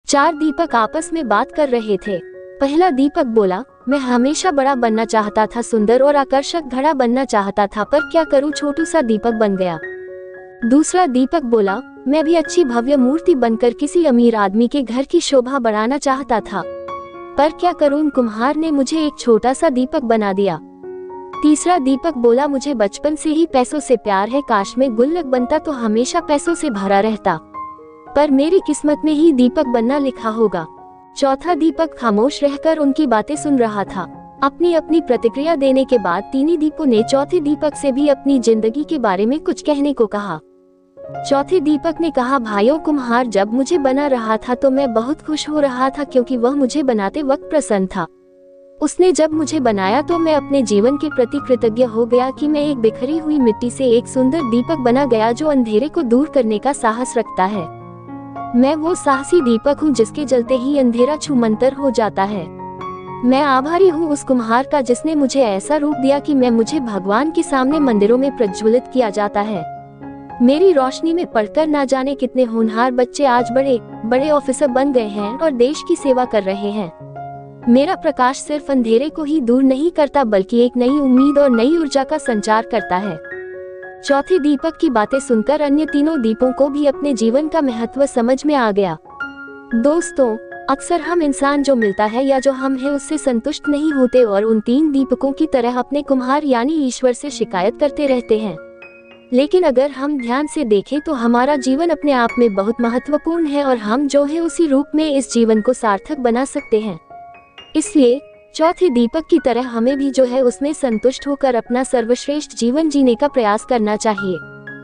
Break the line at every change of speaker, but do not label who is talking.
चार दीपक आपस में बात कर रहे थे। पहला दीपक बोला, मैं हमेशा बड़ा बनना चाहता था, सुंदर और आकर्षक घड़ा बनना चाहता था, पर क्या करूं, छोटू सा दीपक बन गया। दूसरा दीपक बोला, मैं भी अच्छी भव्य मूर्ति बनकर किसी अमीर आदमी के घर की शोभा बढ़ाना चाहता था, पर क्या करूं, कुम्हार ने मुझे एक छोटा सा दीपक बना दिया। तीसरा दीपक बोला, मुझे बचपन से ही पैसों से प्यार है, काश मैं गुल्लक बनता तो हमेशा पैसों से भरा रहता, पर मेरी किस्मत में ही दीपक बनना लिखा होगा। चौथा दीपक खामोश रहकर उनकी बातें सुन रहा था। अपनी अपनी प्रतिक्रिया देने के बाद तीनों दीपकों ने चौथे दीपक से भी अपनी जिंदगी के बारे में कुछ कहने को कहा। चौथे दीपक ने कहा, भाइयों, कुम्हार जब मुझे बना रहा था तो मैं बहुत खुश हो रहा था, क्योंकि वह मुझे बनाते वक्त प्रसन्न था। उसने जब मुझे बनाया तो मैं अपने जीवन के प्रति कृतज्ञ हो गया कि मैं एक बिखरी हुई मिट्टी से एक सुंदर दीपक बना गया जो अंधेरे को दूर करने का साहस रखता है। मैं वो साहसी दीपक हूँ जिसके जलते ही अंधेरा छूमंतर हो जाता है। मैं आभारी हूँ उस कुम्हार का जिसने मुझे ऐसा रूप दिया कि मुझे भगवान के सामने मंदिरों में प्रज्वलित किया जाता है। मेरी रोशनी में पढ़कर ना जाने कितने होनहार बच्चे आज बड़े बड़े ऑफिसर बन गए हैं और देश की सेवा कर रहे हैं। मेरा प्रकाश सिर्फ अंधेरे को ही दूर नहीं करता, बल्कि एक नई उम्मीद और नई ऊर्जा का संचार करता है। चौथे दीपक की बातें सुनकर अन्य तीनों दीपों को भी अपने जीवन का महत्व समझ में आ गया। दोस्तों, अक्सर हम इंसान जो मिलता है या जो हम हैं उससे संतुष्ट नहीं होते और उन तीन दीपकों की तरह अपने कुम्हार यानी ईश्वर से शिकायत करते रहते हैं। लेकिन अगर हम ध्यान से देखें तो हमारा जीवन अपने आप में बहुत महत्वपूर्ण है और हम जो है उसी रूप में इस जीवन को सार्थक बना सकते हैं। इसलिए चौथे दीपक की तरह हमें भी जो है उसमें संतुष्ट होकर अपना सर्वश्रेष्ठ जीवन जीने का प्रयास करना चाहिए।